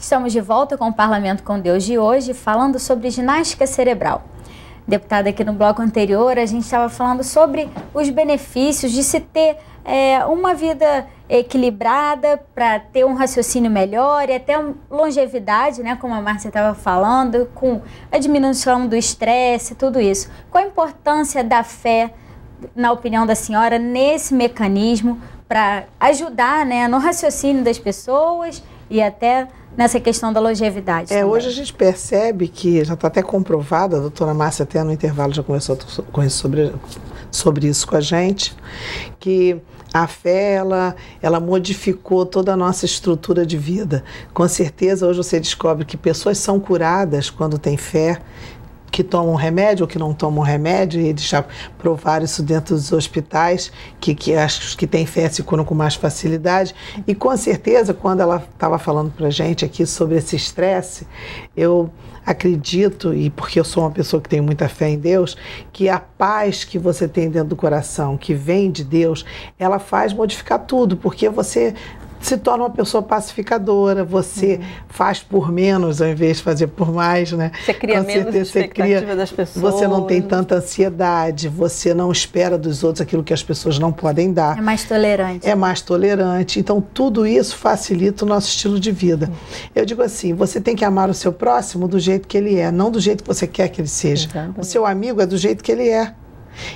Estamos de volta com o Parlamento com Deus de hoje, falando sobre ginástica cerebral. Deputada, aqui no bloco anterior, a gente estava falando sobre os benefícios de se ter uma vida equilibrada para ter um raciocínio melhor e até longevidade, né, como a Márcia estava falando, com a diminuição do estresse, tudo isso. Qual a importância da fé, na opinião da senhora, nesse mecanismo para ajudar, né, no raciocínio das pessoas e até nessa questão da longevidade? Hoje a gente percebe que, já está até comprovado, a doutora Márcia até no intervalo já conversou sobre isso com a gente, que a fé, ela modificou toda a nossa estrutura de vida. Com certeza, hoje você descobre que pessoas são curadas quando têm fé, que tomam remédio ou que não tomam remédio, e eles já provaram isso dentro dos hospitais, que acho que têm fé se curam com mais facilidade. E com certeza, quando ela estava falando para a gente aqui sobre esse estresse, eu acredito, e porque eu sou uma pessoa que tem muita fé em Deus, que a paz que você tem dentro do coração, que vem de Deus, ela faz modificar tudo, porque você se torna uma pessoa pacificadora, você faz por menos ao invés de fazer por mais, né? Você cria menos expectativa das pessoas. Você não tem tanta ansiedade, você não espera dos outros aquilo que as pessoas não podem dar. É mais tolerante. É mais tolerante. Então, tudo isso facilita o nosso estilo de vida. Eu digo assim, você tem que amar o seu próximo do jeito que ele é, não do jeito que você quer que ele seja. Exatamente. O seu amigo é do jeito que ele é.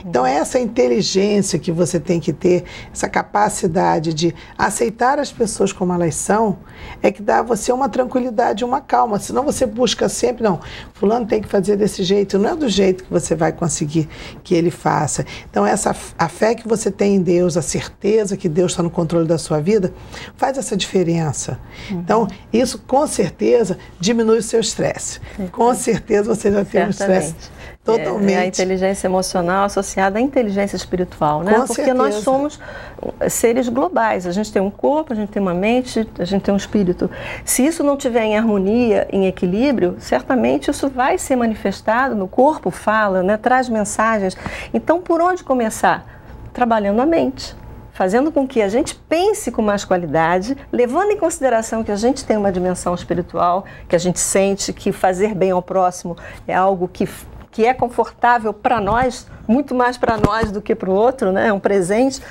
Então, essa inteligência que você tem que ter, essa capacidade de aceitar as pessoas como elas são, é que dá a você uma tranquilidade, uma calma. Senão você busca sempre, não, fulano tem que fazer desse jeito, não é do jeito que você vai conseguir que ele faça. Então, a fé que você tem em Deus, a certeza que Deus está no controle da sua vida, faz essa diferença. Então, isso com certeza diminui o seu estresse. Com certeza você já tem um estresse totalmente. A inteligência emocional associada à inteligência espiritual, né? Porque nós somos seres globais. A gente tem um corpo, a gente tem uma mente, a gente tem um espírito. Se isso não estiver em harmonia, em equilíbrio, certamente isso vai ser manifestado no corpo, fala, né? Traz mensagens. Então, por onde começar? Trabalhando a mente. Fazendo com que a gente pense com mais qualidade, levando em consideração que a gente tem uma dimensão espiritual, que a gente sente que fazer bem ao próximo é algo que é confortável para nós, muito mais para nós do que para o outro, né? É um presente.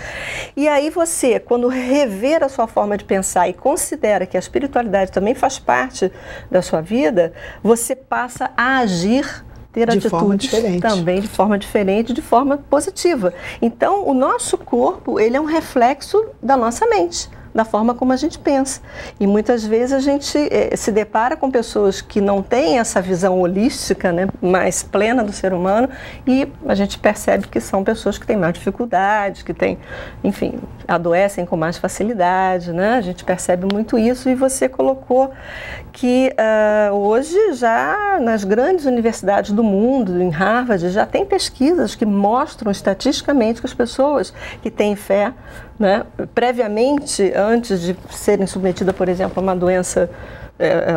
E aí você, quando rever a sua forma de pensar e considera que a espiritualidade também faz parte da sua vida, você passa a agir, ter atitudes também de forma diferente, de forma positiva. Então, o nosso corpo, ele é um reflexo da nossa mente, da forma como a gente pensa. E muitas vezes a gente se depara com pessoas que não têm essa visão holística, né, mais plena do ser humano, e a gente percebe que são pessoas que têm mais dificuldades, que têm, enfim, adoecem com mais facilidade, né? A gente percebe muito isso, e você colocou que hoje já nas grandes universidades do mundo, em Harvard, já tem pesquisas que mostram estatisticamente que as pessoas que têm fé, né, previamente, antes de serem submetidas, por exemplo, a uma doença,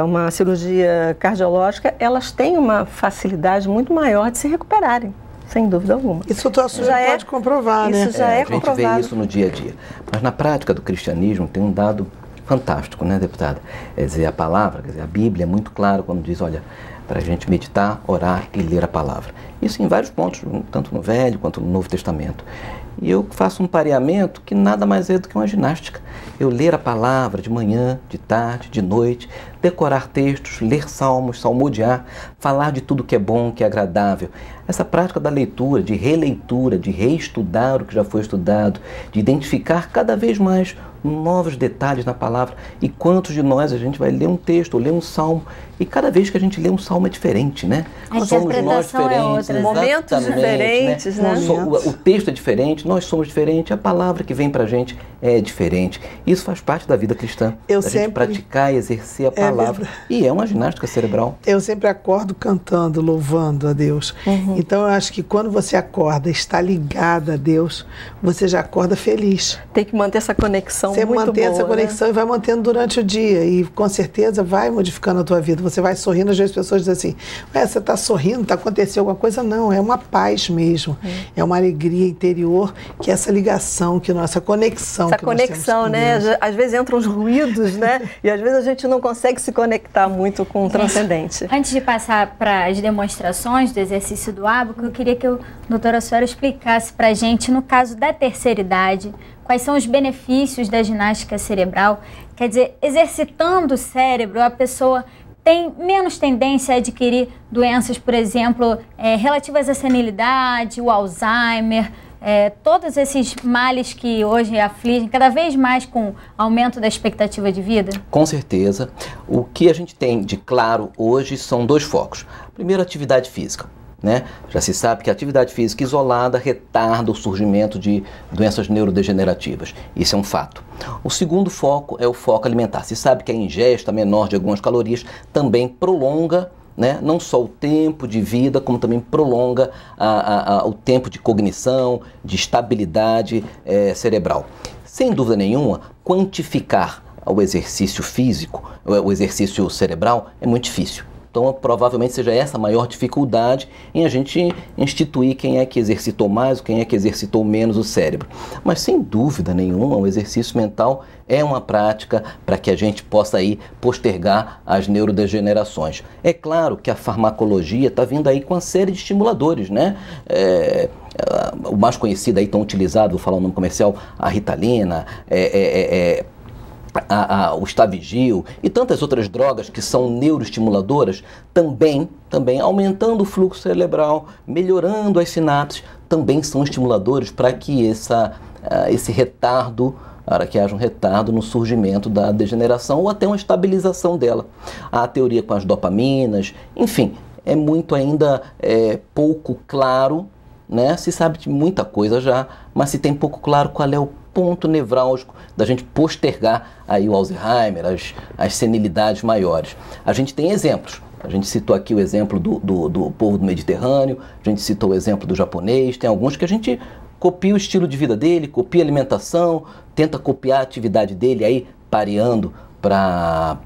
uma cirurgia cardiológica, elas têm uma facilidade muito maior de se recuperarem, sem dúvida alguma. Isso o doutor já pode comprovar, né? Isso já é comprovado. A gente vê isso no dia a dia. Mas na prática do cristianismo tem um dado fantástico, né, deputada? Quer dizer, a palavra, quer dizer, a Bíblia é muito claro quando diz, olha, para a gente meditar, orar e ler a palavra. Isso em vários pontos, tanto no Velho quanto no Novo Testamento. E eu faço um pareamento que nada mais é do que uma ginástica. Eu ler a palavra de manhã, de tarde, de noite, decorar textos, ler salmos, salmodiar, falar de tudo que é bom, que é agradável. Essa prática da leitura, de releitura, de reestudar o que já foi estudado, de identificar cada vez mais novos detalhes na palavra. E quantos de nós a gente vai ler um texto, ou ler um salmo, e cada vez que a gente lê um salmo é diferente, né? Somos nós diferentes, momentos diferentes, né? O texto é diferente, nós somos diferentes, a palavra que vem pra gente é diferente. Isso faz parte da vida cristã, gente praticar e exercer a palavra. E é uma ginástica cerebral. Eu sempre acordo cantando, louvando a Deus. Então eu acho que quando você acorda, está ligada a Deus, você já acorda feliz. Tem que manter essa conexão muito boa. Você mantém essa conexão, né? E vai mantendo durante o dia. E com certeza vai modificando a tua vida. Você vai sorrindo, às vezes as pessoas dizem assim, você está sorrindo, está acontecendo alguma coisa? Não, é uma paz mesmo. É uma alegria interior, que é essa ligação, que essa conexão. Essa conexão, né? Às vezes entram os ruídos, né? E às vezes a gente não consegue que se conectar muito com o transcendente. Antes de passar para as demonstrações do exercício do ábaco, eu queria que a doutora Sueli explicasse para a gente, no caso da terceira idade, quais são os benefícios da ginástica cerebral. Quer dizer, exercitando o cérebro, a pessoa tem menos tendência a adquirir doenças, por exemplo, relativas à senilidade, o Alzheimer, todos esses males que hoje afligem cada vez mais com o aumento da expectativa de vida? Com certeza. O que a gente tem de claro hoje são 2 focos. Primeiro, atividade física. Né? Já se sabe que a atividade física isolada retarda o surgimento de doenças neurodegenerativas. Isso é um fato. O segundo foco é o foco alimentar. Se sabe que a ingesta menor de algumas calorias também prolonga, né, não só o tempo de vida, como também prolonga o tempo de cognição, de estabilidade cerebral. Sem dúvida nenhuma, quantificar o exercício físico, o exercício cerebral, é muito difícil. Então, provavelmente seja essa a maior dificuldade em a gente instituir quem é que exercitou mais ou quem é que exercitou menos o cérebro. Mas, sem dúvida nenhuma, o exercício mental é uma prática para que a gente possa aí postergar as neurodegenerações. É claro que a farmacologia está vindo aí com uma série de estimuladores, né? O mais conhecido aí, tão utilizado, vou falar o nome comercial, a Ritalina, o Stavigil e tantas outras drogas que são neuroestimuladoras, também aumentando o fluxo cerebral, melhorando as sinapses, também são estimuladores para que esse retardo, para que haja um retardo no surgimento da degeneração ou até uma estabilização dela. A teoria com as dopaminas, enfim, é muito ainda pouco claro, né? Se sabe de muita coisa já, mas se tem pouco claro qual é o ponto nevrálgico da gente postergar aí o Alzheimer, as senilidades maiores. A gente tem exemplos. A gente citou aqui o exemplo do povo do Mediterrâneo, a gente citou o exemplo do japonês, tem alguns que a gente copia o estilo de vida dele, copia a alimentação, tenta copiar a atividade dele, aí pareando para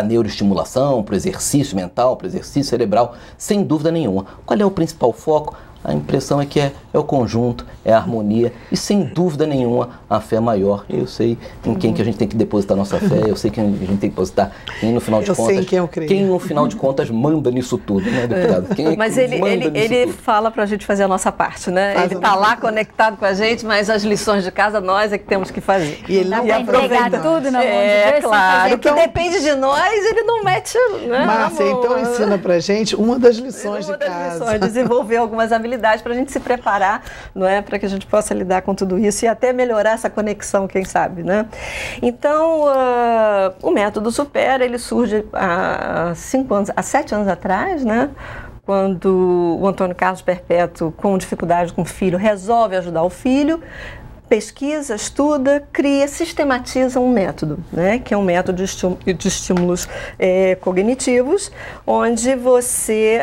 neuroestimulação, para o exercício mental, para o exercício cerebral, sem dúvida nenhuma. Qual é o principal foco? A impressão é que é o conjunto, é a harmonia e, sem dúvida nenhuma, a fé maior. Eu sei em quem que a gente tem que depositar nossa fé, eu sei que a gente tem que depositar quem, no final de contas, quem no final de contas manda nisso tudo, né, deputado? Quem mas ele fala para a gente fazer a nossa parte, né? Ele está lá conectado com a gente, mas as lições de casa nós é que temos que fazer. E ele não vai entregar tudo na mão de Deus, claro. O que depende de nós, ele não mete, né? Márcia, então ensina para a gente uma das lições de casa. Desenvolver algumas habilidades para a gente se preparar, não é, para que a gente possa lidar com tudo isso e até melhorar essa conexão, quem sabe, né? Então, o método Supera, ele surge há 7 anos atrás, né? Quando o Antônio Carlos Perpétuo, com dificuldade com o filho, resolve ajudar o filho, pesquisa, estuda, cria, sistematiza um método, né? Que é um método de estímulos cognitivos, onde você,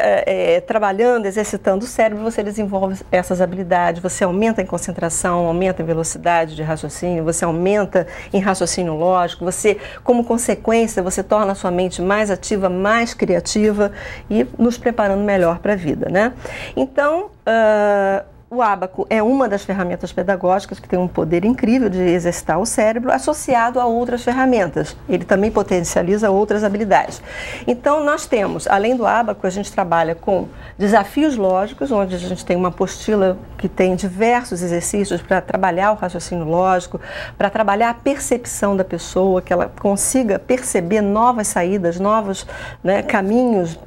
trabalhando, exercitando o cérebro, você desenvolve essas habilidades, você aumenta em concentração, aumenta em velocidade de raciocínio, você aumenta em raciocínio lógico, você, como consequência, você torna a sua mente mais ativa, mais criativa e nos preparando melhor para a vida, né? Então, o ábaco é uma das ferramentas pedagógicas que tem um poder incrível de exercitar o cérebro, associado a outras ferramentas. Ele também potencializa outras habilidades. Então, nós temos, além do ábaco, a gente trabalha com desafios lógicos, onde a gente tem uma apostila que tem diversos exercícios para trabalhar o raciocínio lógico, para trabalhar a percepção da pessoa, que ela consiga perceber novas saídas, novos, né, caminhos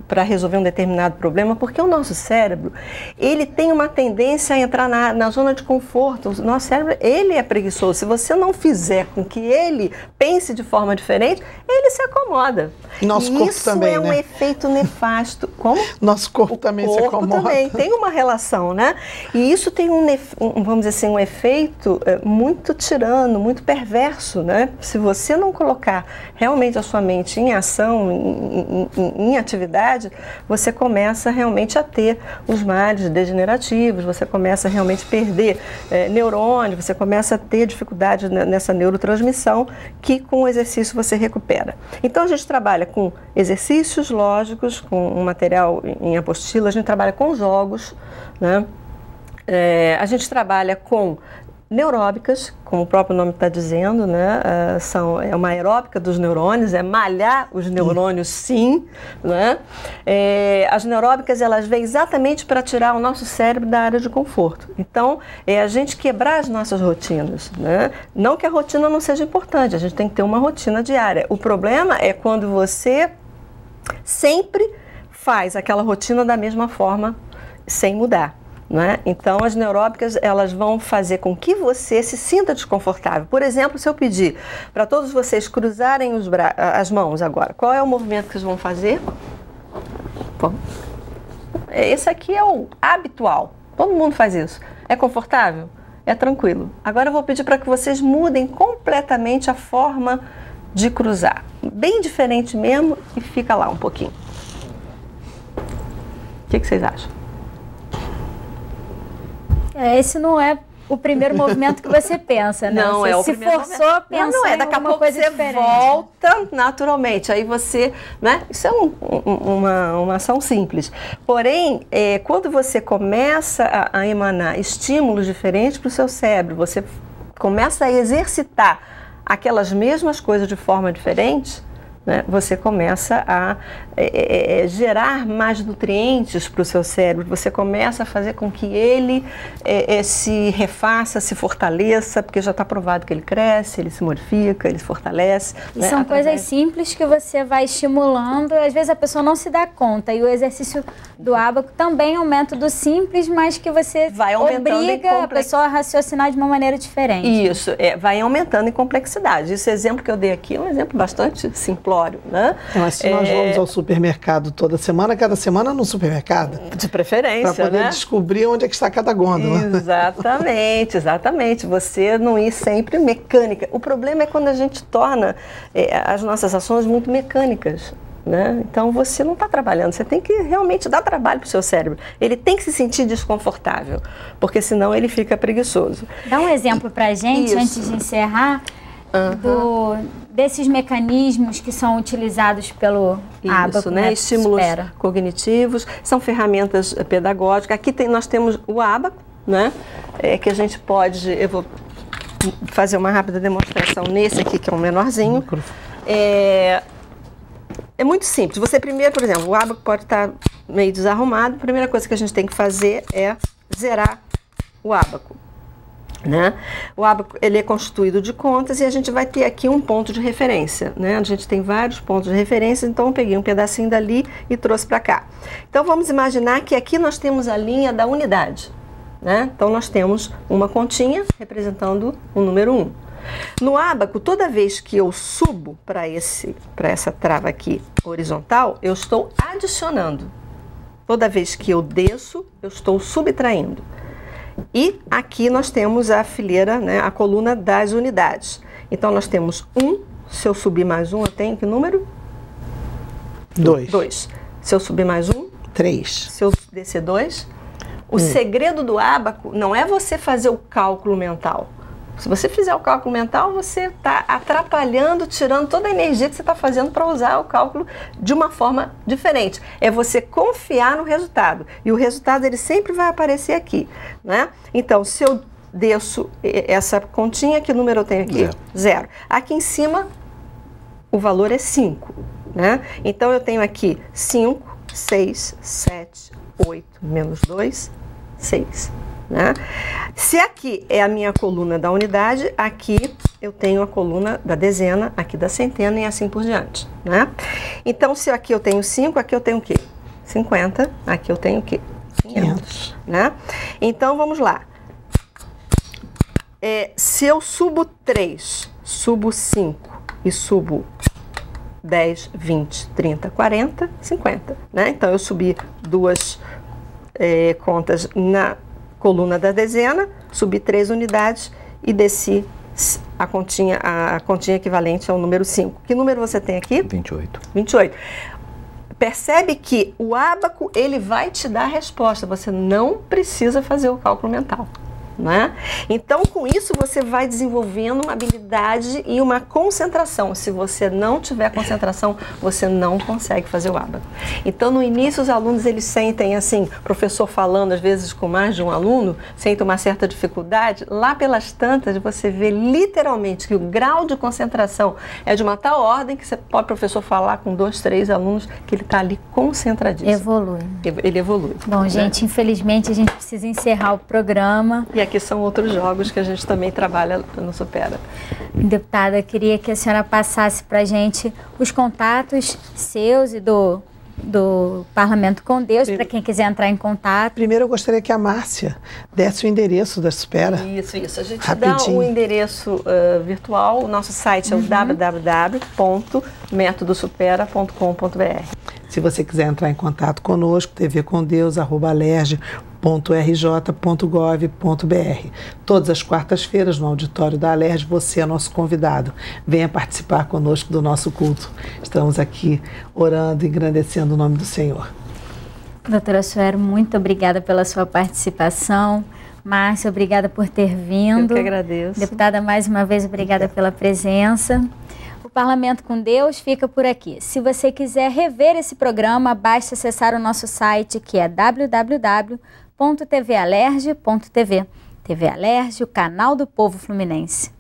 para resolver um determinado problema, porque o nosso cérebro, ele tem uma tendência a entrar na zona de conforto. O nosso cérebro, ele é preguiçoso. Se você não fizer com que ele pense de forma diferente, ele se acomoda. Nosso corpo também, isso é um efeito nefasto. Como? Nosso corpo também se acomoda. O corpo também tem uma relação, né? E isso tem vamos dizer assim, um efeito muito tirano, muito perverso, né? Se você não colocar realmente a sua mente em ação, em atividade, você começa realmente a ter os males degenerativos, você começa realmente a perder neurônios, você começa a ter dificuldade nessa neurotransmissão que com o exercício você recupera. Então a gente trabalha com exercícios lógicos, com um material em apostila, a gente trabalha com jogos, né? A gente trabalha com neuróbicas, como o próprio nome está dizendo, né? É uma aeróbica dos neurônios, é malhar os neurônios, sim, né? As neuróbicas, elas vêm exatamente para tirar o nosso cérebro da área de conforto. Então, é a gente quebrar as nossas rotinas, né? Não que a rotina não seja importante, a gente tem que ter uma rotina diária. O problema é quando você sempre faz aquela rotina da mesma forma, sem mudar. Né? Então, as neuróbicas, elas vão fazer com que você se sinta desconfortável. Por exemplo, se eu pedir para todos vocês cruzarem as mãos agora, qual é o movimento que vocês vão fazer? Bom, esse aqui é o habitual. Todo mundo faz isso. É confortável? É tranquilo. Agora eu vou pedir para que vocês mudem completamente a forma de cruzar. Bem diferente mesmo, e fica lá um pouquinho. O que vocês acham? Esse não é o primeiro movimento que você pensa, né? Não, você é o se primeiro forçou a pensar não é, daqui a pouco coisa você diferente. volta naturalmente, aí você, né? Isso é uma ação simples. Porém, quando você começa a emanar estímulos diferentes para o seu cérebro, você começa a exercitar aquelas mesmas coisas de forma diferente, né? Você começa a gerar mais nutrientes para o seu cérebro, você começa a fazer com que ele se refaça, se fortaleça, porque já está provado que ele cresce, ele se modifica, ele se fortalece. E são coisas simples que você vai estimulando, às vezes a pessoa não se dá conta, e o exercício do ábaco também é um método simples, mas que você vai obriga a pessoa a raciocinar de uma maneira diferente. Isso, vai aumentando em complexidade. Esse exemplo que eu dei aqui é um exemplo bastante simplório, né? Mas se nós vamos ao supermercado toda semana, cada semana no supermercado. De preferência, para poder descobrir onde é que está cada gôndola. Exatamente, exatamente. Você não ir sempre mecânica. O problema é quando a gente torna as nossas ações muito mecânicas. Né? Então você não está trabalhando, você tem que realmente dar trabalho para o seu cérebro. Ele tem que se sentir desconfortável, porque senão ele fica preguiçoso. Dá um exemplo para a gente, antes de encerrar, desses mecanismos que são utilizados pelo ábaco, né? Estímulos cognitivos, são ferramentas pedagógicas. Aqui nós temos o ábaco, né? Que a gente pode, eu vou fazer uma rápida demonstração nesse aqui, que é um menorzinho. É muito simples. Você primeiro, por exemplo, o ábaco pode estar meio desarrumado. A primeira coisa que a gente tem que fazer é zerar o ábaco. Né? O ábaco, ele é constituído de contas e a gente vai ter aqui um ponto de referência, né? A gente tem vários pontos de referência, então eu peguei um pedacinho dali e trouxe para cá. Então vamos imaginar que aqui nós temos a linha da unidade, né? Então nós temos uma continha representando o número 1. No ábaco, toda vez que eu subo para essa trava aqui horizontal, eu estou adicionando. Toda vez que eu desço, eu estou subtraindo. E aqui nós temos a fileira, né, a coluna das unidades. Então nós temos 1, se eu subir mais 1, eu tenho que número? 2. Se eu subir mais 1? 3. Se eu descer 2? O segredo do ábaco não é você fazer o cálculo mental. Se você fizer o cálculo mental, você está atrapalhando, tirando toda a energia que você está fazendo para usar o cálculo de uma forma diferente. É você confiar no resultado. E o resultado ele sempre vai aparecer aqui, né? Então, se eu desço essa continha, que número eu tenho aqui? 0. Aqui em cima, o valor é 5, né? Então, eu tenho aqui 5, 6, 7, 8, menos 2, 6. Né? Se aqui é a minha coluna da unidade, aqui eu tenho a coluna da dezena, aqui da centena e assim por diante. Né? Então, se aqui eu tenho 5, aqui eu tenho o quê? 50, aqui eu tenho o quê? 500. Né? Então, vamos lá. Se eu subo 3, subo 5 e subo 10, 20, 30, 40, 50. Né? Então, eu subi duas contas na coluna da dezena, subi 3 unidades e desci a continha equivalente ao número 5. Que número você tem aqui? 28. 28. Percebe que o ábaco, ele vai te dar a resposta. Você não precisa fazer o cálculo mental. né? Então, com isso, você vai desenvolvendo uma habilidade e uma concentração. Se você não tiver concentração, você não consegue fazer o ábaco. Então, no início, os alunos, eles sentem, assim, professor falando, às vezes, com mais de um aluno, sentem uma certa dificuldade. Lá pelas tantas, você vê literalmente que o grau de concentração é de uma tal ordem que você pode, professor, falar com 2, 3 alunos que ele está ali concentradíssimo. Evolui. Ele evolui. Bom, gente, infelizmente a gente precisa encerrar o programa. E aqui são outros jogos que a gente também trabalha no Supera. Deputada, queria que a senhora passasse para a gente os contatos seus e do Parlamento com Deus, para quem quiser entrar em contato. Primeiro eu gostaria que a Márcia desse o endereço da Supera. Isso. A gente dá o endereço virtual. O nosso site é o www.metodosupera.com.br. Se você quiser entrar em contato conosco, tvcondeus@alerj.gov.br. Todas as quartas-feiras, no auditório da Alerj, você é nosso convidado. Venha participar conosco do nosso culto. Estamos aqui orando e engrandecendo o nome do Senhor. Doutora Suero, muito obrigada pela sua participação. Márcia, obrigada por ter vindo. Eu que agradeço. Deputada, mais uma vez, obrigada pela presença. O Parlamento com Deus fica por aqui. Se você quiser rever esse programa, basta acessar o nosso site, que é www.tvalerj.tv. TV Alerj, o canal do povo fluminense.